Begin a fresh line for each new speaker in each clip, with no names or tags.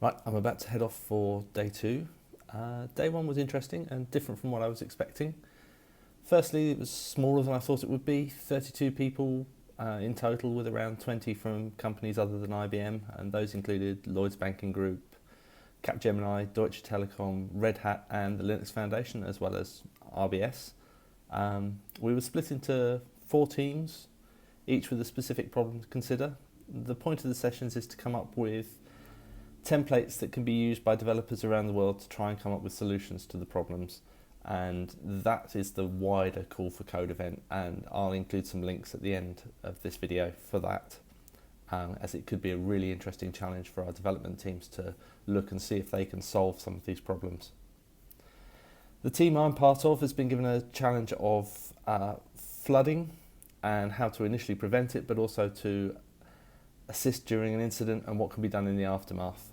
Right, I'm about to head off for day two. Day one was interesting and different from what I was expecting. Firstly, it was smaller than I thought it would be, 32 people in total, with around 20 from companies other than IBM, and those included Lloyds Banking Group, Capgemini, Deutsche Telekom, Red Hat, and the Linux Foundation, as well as RBS. We were split into 4 teams, each with a specific problem to consider. The point of the sessions is to come up with templates that can be used by developers around the world to try and come up with solutions to the problems. And that is the wider Call for Code event, and I'll include some links at the end of this video for that, as it could be a really interesting challenge for our development teams to look and see if they can solve some of these problems. The team I'm part of has been given a challenge of flooding and how to initially prevent it, but also to assist during an incident and what can be done in the aftermath.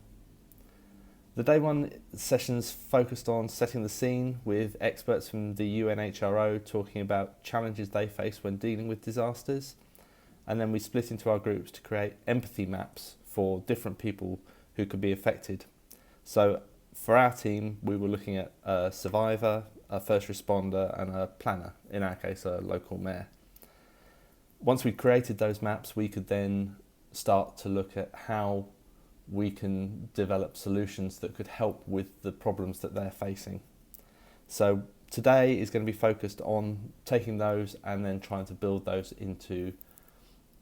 The day one sessions focused on setting the scene with experts from the UNHRO talking about challenges they face when dealing with disasters. And then we split into our groups to create empathy maps for different people who could be affected. So for our team, we were looking at a survivor, a first responder, and a planner, in our case, a local mayor. Once we created those maps, we could then start to look at how we can develop solutions that could help with the problems that they're facing. So today is going to be focused on taking those and then trying to build those into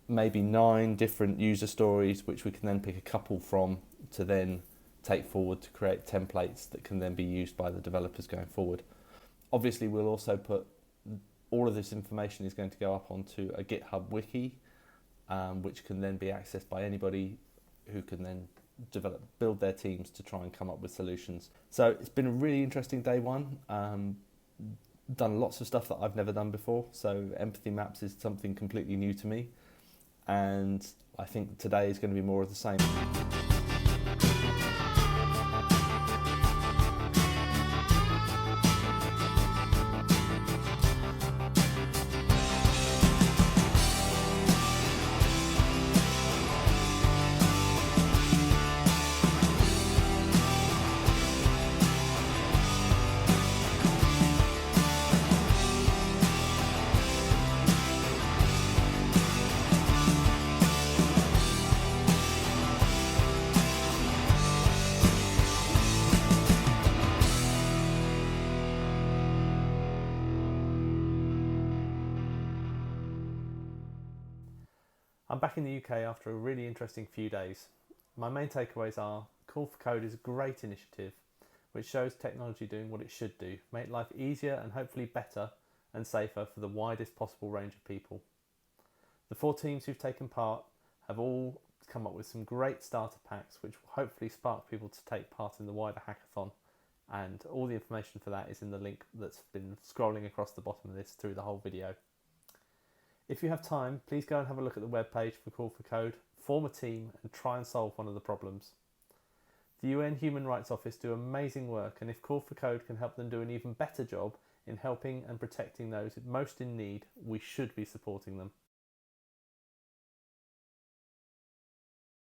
maybe 9 different user stories, which we can then pick a couple from to then take forward to create templates that can then be used by the developers going forward. Obviously, we'll also put all of this information is going to go up onto a GitHub wiki, which can then be accessed by anybody who can then build their teams to try and come up with solutions. So it's been a really interesting day one. Done lots of stuff that I've never done before. So empathy maps is something completely new to me. And I think today is going to be more of the same. I'm back in the UK after a really interesting few days. My main takeaways are: Call for Code is a great initiative which shows technology doing what it should do, make life easier and hopefully better and safer for the widest possible range of people. The 4 teams who've taken part have all come up with some great starter packs which will hopefully spark people to take part in the wider hackathon, and all the information for that is in the link that's been scrolling across the bottom of this through the whole video. If you have time, please go and have a look at the webpage for Call for Code, form a team and try and solve one of the problems. The UN Human Rights Office do amazing work, and if Call for Code can help them do an even better job in helping and protecting those most in need, we should be supporting them.